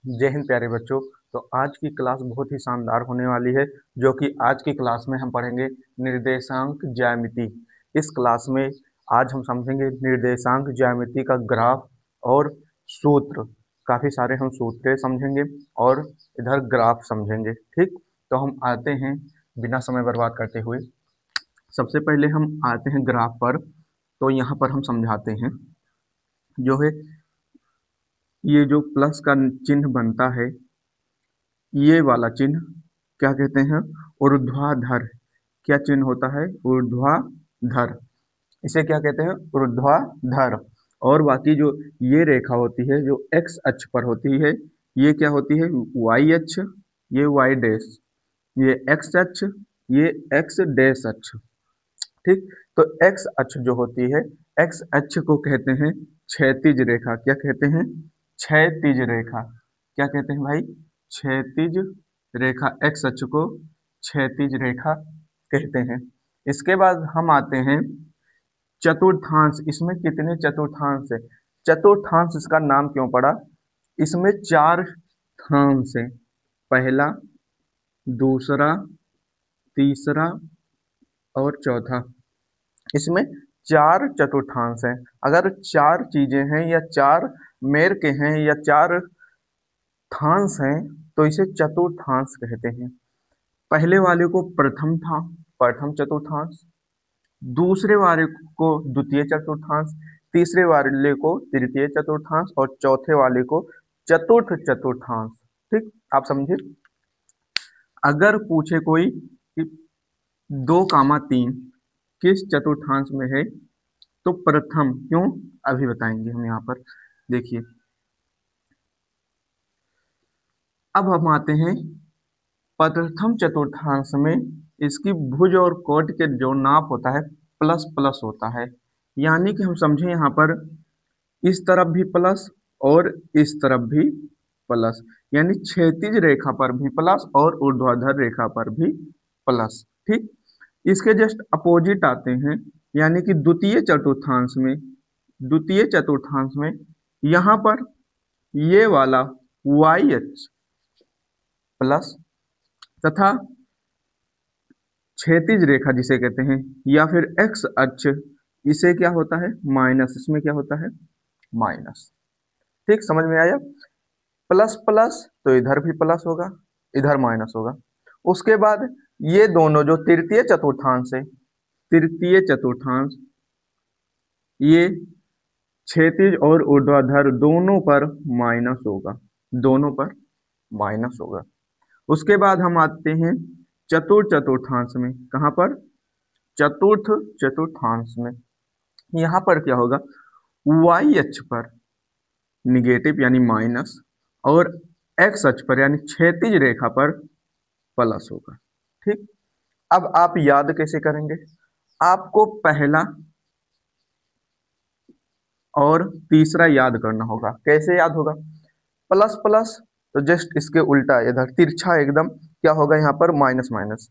जय हिंद प्यारे बच्चों। तो आज की क्लास बहुत ही शानदार होने वाली है, जो कि आज की क्लास में हम पढ़ेंगे निर्देशांक ज्यामिति। इस क्लास में आज हम समझेंगे निर्देशांक ज्यामिति का ग्राफ और सूत्र। काफी सारे हम सूत्र समझेंगे और इधर ग्राफ समझेंगे। ठीक, तो हम आते हैं बिना समय बर्बाद करते हुए। सबसे पहले हम आते हैं ग्राफ पर। तो यहाँ पर हम समझाते हैं जो है ये जो प्लस का चिन्ह बनता है, ये वाला चिन्ह क्या कहते हैं? ऊर्ध्वाधर। क्या चिन्ह होता है? ऊर्ध्वाधर। इसे क्या कहते हैं? ऊर्ध्वाधर। और बाकी जो ये रेखा होती है जो एक्स अक्ष पर होती है, ये क्या होती है? वाई अक्ष। ये वाई डैश, ये एक्स अक्ष, ये एक्स डैश अक्ष। ठीक, तो एक्स अक्ष जो होती है, एक्स अक्ष को कहते हैं क्षैतिज रेखा। क्या कहते हैं? क्षैतिज रेखा। क्या कहते हैं भाई? क्षैतिज रेखा। एक्स अक्ष को क्षैतिज रेखा कहते हैं। इसके बाद हम आते हैं चतुर्थांश। इसमें कितने चतुर्थांश है? चतुर्थांश इसका नाम क्यों पड़ा? इसमें चार थांश है। पहला, दूसरा, तीसरा और चौथा। इसमें चार चतुर्थांश हैं। अगर चार चीजें हैं या चार मेर के हैं या चार थांश हैं तो इसे चतुर्थांश कहते हैं। पहले वाले को प्रथम चतुर्थांश, दूसरे वाले को द्वितीय चतुर्थांश, तीसरे वाले को तृतीय चतुर्थांश और चौथे वाले को चतुर्थ चतुर्थांश। ठीक, आप समझे? अगर पूछे कोई कि 2, 3 किस चतुर्थांश में है, तो प्रथम। क्यों? अभी बताएंगे हम। यहाँ पर देखिए, अब हम आते हैं प्रथम चतुर्थांश में। इसकी भुज और कोट के जो नाप होता है प्लस प्लस होता है। यानी कि हम समझे यहाँ पर इस तरफ भी प्लस और इस तरफ भी प्लस, यानी क्षैतिज रेखा पर भी प्लस और ऊर्ध्वाधर रेखा पर भी प्लस। ठीक, इसके जस्ट अपोजिट आते हैं, यानी कि द्वितीय चतुर्थांश में यहाँ पर ये वाला वाई अक्ष प्लस तथा क्षैतिज रेखा जिसे कहते हैं या फिर एक्स अक्ष, इसे क्या होता है? माइनस। इसमें क्या होता है? माइनस। ठीक, समझ में आया? प्लस प्लस तो इधर भी प्लस होगा, इधर माइनस होगा। उसके बाद ये दोनों जो तृतीय चतुर्थांश है, तृतीय चतुर्थांश, ये क्षैतिज और ऊर्ध्वाधर दोनों पर माइनस होगा, दोनों पर माइनस होगा। उसके बाद हम आते हैं चतुर्थ चतुर्थांश में। कहाँ पर? चतुर्थ चतुर्थांश में। यहाँ पर क्या होगा? वाई अक्ष पर निगेटिव यानी माइनस और एक्स अक्ष पर यानी क्षैतिज रेखा पर प्लस होगा। ठीक, अब आप याद कैसे करेंगे? आपको पहला और तीसरा याद करना होगा। कैसे याद होगा? प्लस प्लस तो जस्ट इसके उल्टा, इधर तिरछा एकदम क्या होगा? यहाँ पर माइनस माइनस,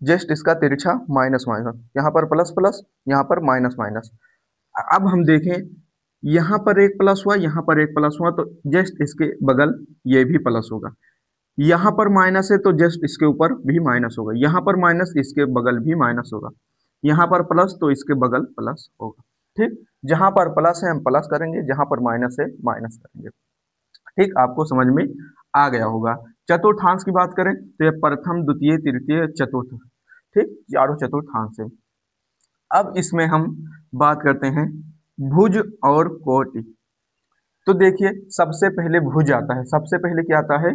जस्ट इसका तिरछा माइनस माइनस। यहाँ पर प्लस प्लस, यहाँ पर माइनस माइनस। अब हम देखें, यहाँ पर एक प्लस हुआ, यहाँ पर एक प्लस हुआ, तो जस्ट इसके बगल ये भी प्लस होगा। यहाँ पर माइनस है तो जस्ट इसके ऊपर भी माइनस होगा। यहाँ पर माइनस, इसके बगल भी माइनस होगा। यहाँ पर प्लस तो इसके बगल प्लस होगा। ठीक, जहां पर प्लस है हम प्लस करेंगे, जहां पर माइनस है माइनस करेंगे। ठीक, आपको समझ में आ गया होगा। चतुर्थांश की बात करें तो ये प्रथम, द्वितीय, तृतीय, चतुर्थ। ठीक, चारों चतुर्थांश है। अब इसमें हम बात करते हैं भुज और कोटि। तो देखिए, सबसे पहले भुज आता है। सबसे पहले क्या आता है?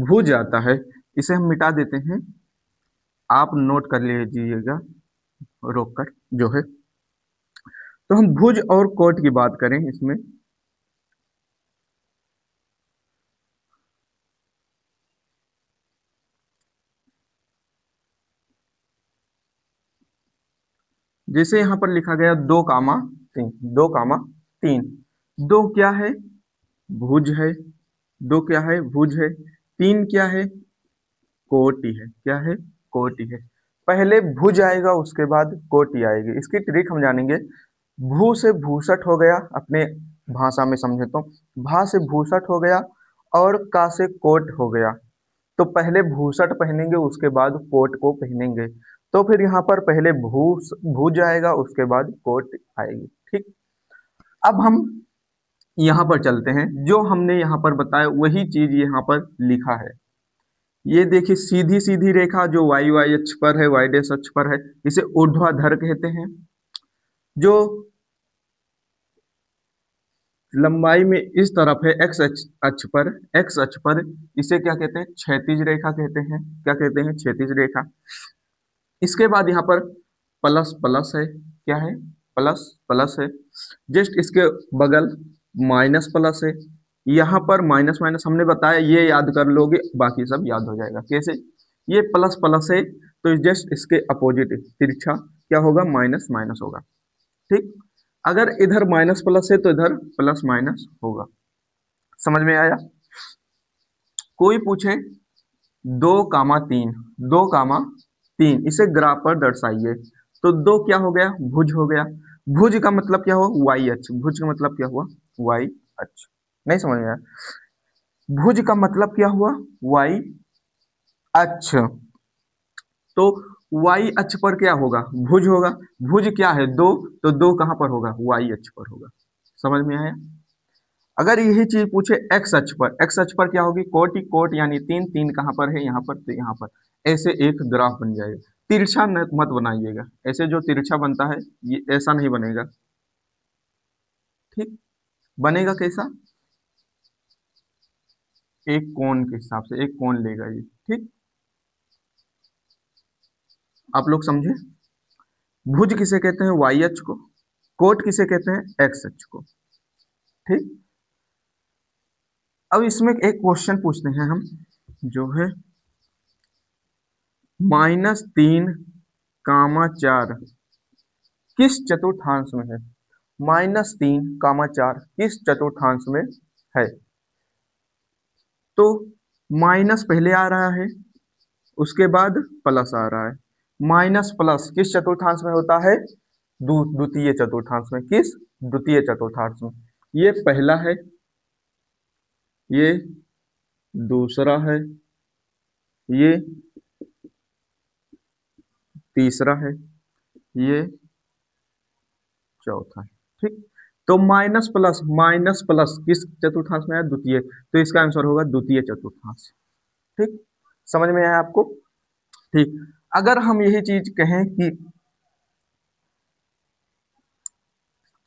भुज आता है। इसे हम मिटा देते हैं, आप नोट कर लीजिएगा रोक कर जो है। तो हम भुज और कोट की बात करें इसमें, जैसे यहाँ पर लिखा गया 2, 3, 2, 3। 2 क्या है? भुज है। 2 क्या है? भुज है। 3 क्या है? कोटि है। क्या है? कोटि है। पहले भुज आएगा, उसके बाद कोटि आएगी। इसकी ट्रिक हम जानेंगे। भू से भूसट हो गया, अपने भाषा में समझे तो भा से भूसट हो गया और का से कोट हो गया, तो पहले भूसट पहनेंगे उसके बाद कोट को पहनेंगे। तो फिर यहाँ पर पहले भूज आएगा उसके बाद कोट आएगी। ठीक, अब हम यहाँ पर चलते हैं, जो हमने यहाँ पर बताया वही चीज यहाँ पर लिखा है। ये देखिए सीधी सीधी रेखा जो वाई वाई अक्ष पर है, वाई डैश अक्ष पर है, इसे ऊर्ध्वाधर कहते हैं। जो लंबाई में इस तरफ है एक्स अक्ष पर, एक्स अक्ष पर, इसे क्या कहते हैं? क्षैतिज रेखा कहते हैं। क्या कहते हैं? क्षैतिज रेखा। इसके बाद यहाँ पर प्लस प्लस है, क्या है? प्लस प्लस है। जस्ट इसके बगल माइनस प्लस है। यहाँ पर माइनस माइनस हमने बताया, ये याद कर लोगे बाकी सब याद हो जाएगा। कैसे? ये प्लस प्लस है तो जस्ट इसके अपोजिट तिरछा क्या होगा? माइनस माइनस होगा। ठीक, अगर इधर माइनस प्लस है तो इधर प्लस माइनस होगा। समझ में आया? कोई पूछे 2,3, 2,3 इसे ग्राफ पर दर्शाइए, तो 2 क्या हो गया? भुज हो गया। भुज का मतलब क्या हुआ? वाई अक्ष। भुज का मतलब क्या हुआ? वाई अक्ष। नहीं समझ में आया? भुज का मतलब क्या हुआ? वाई अक्ष। तो वाई अक्ष पर क्या होगा? भुज होगा। भुज क्या है? 2, तो 2 कहां पर होगा? वाई अक्ष पर होगा। समझ में आया? अगर यही चीज पूछे एक्स अक्ष पर, एक्स अक्ष पर क्या होगी? कोट ही कोट, यानी 3, 3 कहां पर है? यहाँ पर, तो यहाँ पर। ऐसे एक ग्राफ बन जाएगा। तिरछा मत बनाइएगा, ऐसे जो तिरछा बनता है ये ऐसा नहीं बनेगा। ठीक, बनेगा कैसा? एक कोण के हिसाब से, एक कोण लेगा ये। ठीक, आप लोग समझे? भुज किसे कहते हैं? वाई अक्ष को। कोट किसे कहते हैं? एक्स अक्ष को। ठीक, अब इसमें एक क्वेश्चन पूछते हैं हम, जो है -3,4 किस चतुर्थांश में है? -3,4 किस चतुर्थांश में है? तो माइनस पहले आ रहा है, उसके बाद प्लस आ रहा है। माइनस प्लस किस चतुर्थांश में होता है? द्वितीय चतुर्थांश में। किस? द्वितीय चतुर्थांश में। ये पहला है, ये दूसरा है, ये तीसरा है, ये चौथा है। ठीक, तो माइनस प्लस किस चतुर्थांश में है? द्वितीय, तो इसका आंसर होगा द्वितीय चतुर्थांश। ठीक, समझ में आया आपको? ठीक, अगर हम यही चीज कहें कि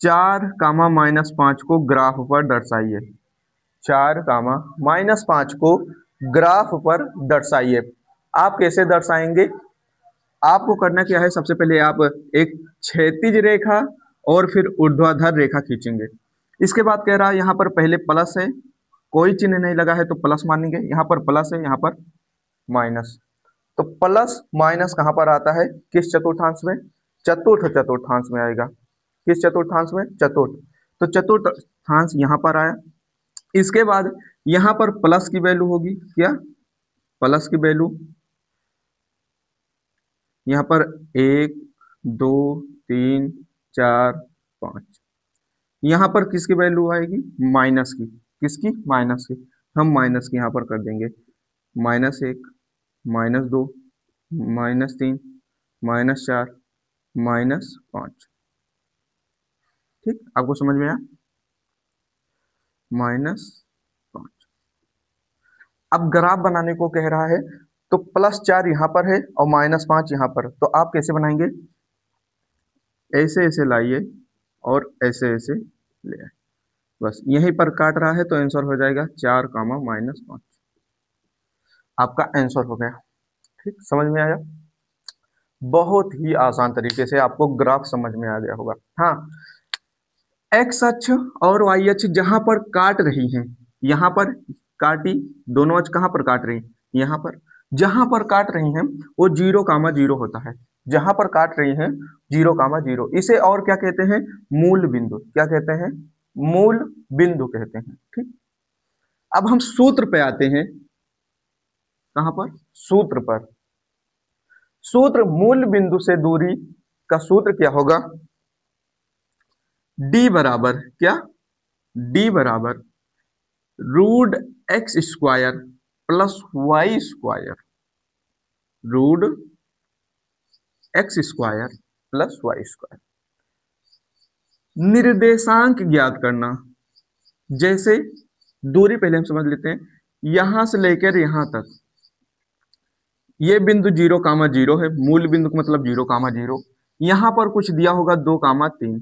4,-5 को ग्राफ पर दर्शाइए, 4,-5 को ग्राफ पर दर्शाइए, आप कैसे दर्शाएंगे? आपको करना क्या है? सबसे पहले आप एक क्षैतिज रेखा और फिर ऊर्ध्वाधर रेखा खींचेंगे। इसके बाद कह रहा है यहाँ पर पहले प्लस है, कोई चिन्ह नहीं लगा है तो प्लस मानेंगे। यहाँ पर प्लस है, यहाँ पर माइनस, तो प्लस माइनस कहाँ पर आता है? किस चतुर्थांश में? चतुर्थ चतुर्थांश में आएगा। किस चतुर्थांश में? चतुर्थ। तो चतुर्थांश यहाँ पर आया। इसके बाद यहाँ पर प्लस की वैल्यू होगी, क्या? प्लस की वैल्यू यहाँ पर 1, 2, 3, 4, 5। यहाँ पर किसकी वैल्यू आएगी? माइनस की। किसकी? माइनस की। हम माइनस की यहाँ पर कर देंगे, -1, -2, -3, -4, -5। ठीक, आपको समझ में आया? -5। अब ग्राफ बनाने को कह रहा है, तो +4 यहाँ पर है और -5 यहाँ पर, तो आप कैसे बनाएंगे? ऐसे ऐसे लाइए और ऐसे ऐसे ले आए, बस यहीं पर काट रहा है तो आंसर हो जाएगा 4, -5। आपका आंसर हो गया। ठीक, समझ में आया? बहुत ही आसान तरीके से आपको ग्राफ समझ में आ गया होगा। हाँ, एक्स अक्ष और वाई अक्ष जहां पर काट रही हैं, यहाँ पर काटी, दोनों अक्ष कहां पर काट रही? यहाँ पर। जहां पर काट रही हैं वो 0,0 होता है। जहां पर काट रही हैं 0,0, इसे और क्या कहते हैं? मूल बिंदु। क्या कहते हैं? मूल बिंदु कहते हैं। ठीक, अब हम सूत्र पे आते हैं। कहां पर? सूत्र पर। सूत्र मूल बिंदु से दूरी का सूत्र क्या होगा? डी बराबर क्या? डी बराबर root x square plus y square, root x square plus y square. निर्देशांक ज्ञात करना, जैसे दूरी पहले हम समझ लेते हैं, यहां से लेकर यहां तक ये बिंदु 0,0 है, मूल बिंदु का मतलब 0,0। यहां पर कुछ दिया होगा 2,3,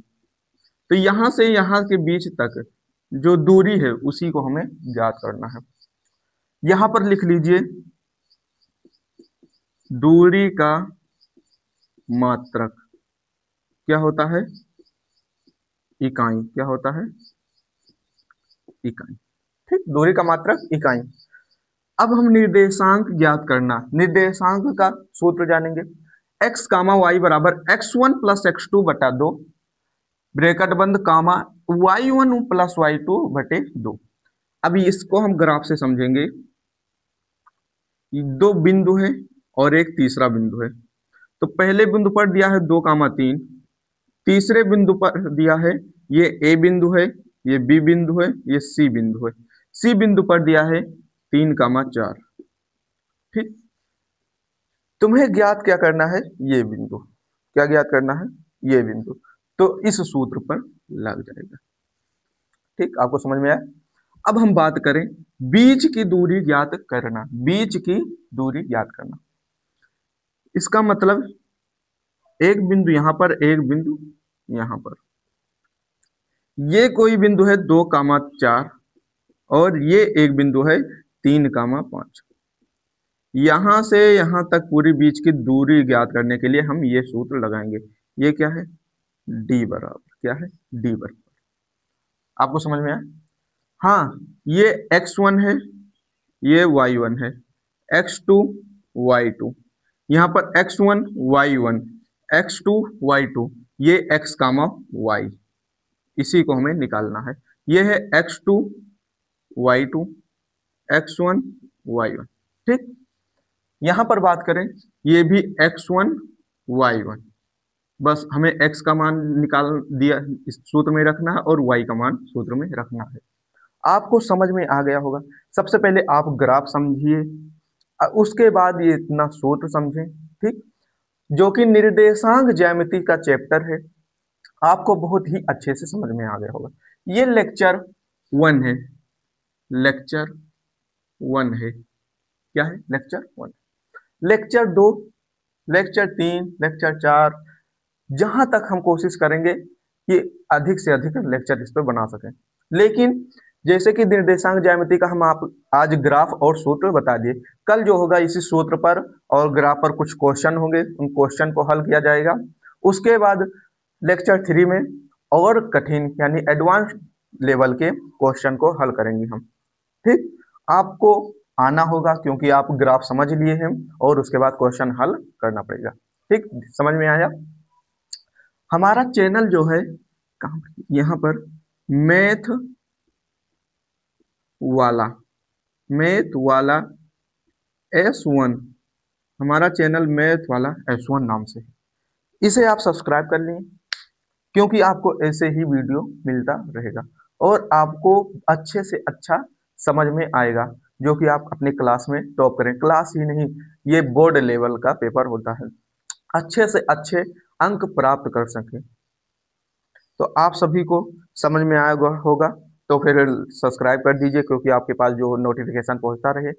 तो यहां से यहां के बीच तक जो दूरी है उसी को हमें ज्ञात करना है। यहां पर लिख लीजिए दूरी का मात्रक क्या होता है, इकाई। क्या होता है, इकाई। ठीक, दूरी का मात्रक इकाई। अब हम निर्देशांक ज्ञात करना, निर्देशांक का सूत्र जानेंगे। x कामा वाई बराबर x1 प्लस x2 बटा 2, ब्रैकेट बंद, कामा y1 प्लस y2 बटे 2। अभी इसको हम ग्राफ से समझेंगे। दो बिंदु है और एक तीसरा बिंदु है। तो पहले बिंदु पर दिया है 2,3, तीसरे बिंदु पर दिया है ये ए बिंदु है, ये बी बिंदु है, ये सी बिंदु है। सी बिंदु पर दिया है 3,4। ठीक, तुम्हें ज्ञात क्या करना है, ये बिंदु। क्या ज्ञात करना है, ये बिंदु। तो इस सूत्र पर लग जाएगा। ठीक, आपको समझ में आया। अब हम बात करें बीच की दूरी ज्ञात करना, बीच की दूरी ज्ञात करना। इसका मतलब एक बिंदु यहां पर, एक बिंदु यहां पर, ये कोई बिंदु है 2,4 और ये एक बिंदु है 3,5। यहां से यहां तक पूरी बीच की दूरी ज्ञात करने के लिए हम ये सूत्र लगाएंगे। ये क्या है, d बराबर, क्या है, d बराबर। आपको समझ में आया। हाँ, ये x1 है, ये y1 है, x2 y2, यहाँ पर x1 y1 x2 y2, ये x कामा y, इसी को हमें निकालना है। ये है x2 y2 x1 y1। ठीक, यहां पर बात करें, ये भी x1 y1, बस हमें x का मान निकाल दिया, इस सूत्र में रखना है, और y का मान सूत्र में रखना है। आपको समझ में आ गया होगा। सबसे पहले आप ग्राफ समझिए, उसके बाद ये इतना सूत्र समझें। ठीक, जो कि निर्देशांक ज्यामिति का चैप्टर है, आपको बहुत ही अच्छे से समझ में आ गया होगा। ये लेक्चर 1 है, लेक्चर 1 है। क्या है, लेक्चर 1। लेक्चर 2, लेक्चर 3, लेक्चर 4, जहां तक हम कोशिश करेंगे कि अधिक से अधिक लेक्चर इस पर बना सकें। लेकिन जैसे कि निर्देशांक ज्यामिति का हम आप आज ग्राफ और सूत्र बता दिए, कल जो होगा इसी सूत्र पर और ग्राफ पर कुछ क्वेश्चन होंगे, उन क्वेश्चन को हल किया जाएगा। उसके बाद लेक्चर 3 में और कठिन यानी एडवांस लेवल के क्वेश्चन को हल करेंगे हम। ठीक, आपको आना होगा क्योंकि आप ग्राफ समझ लिए हैं और उसके बाद क्वेश्चन हल करना पड़ेगा। ठीक, समझ में आया। हमारा चैनल जो है कहाँ, यहाँ पर मैथ वाला, मैथ वाला S1, हमारा चैनल मैथ वाला S1 नाम से, इसे आप सब्सक्राइब कर लें क्योंकि आपको ऐसे ही वीडियो मिलता रहेगा और आपको अच्छे से अच्छा समझ में आएगा, जो कि आप अपने क्लास में टॉप करें। क्लास ही नहीं, ये बोर्ड लेवल का पेपर होता है, अच्छे से अच्छे अंक प्राप्त कर सकें। तो आप सभी को समझ में आया होगा, तो फिर सब्सक्राइब कर दीजिए क्योंकि आपके पास जो नोटिफिकेशन पहुंचता रहे।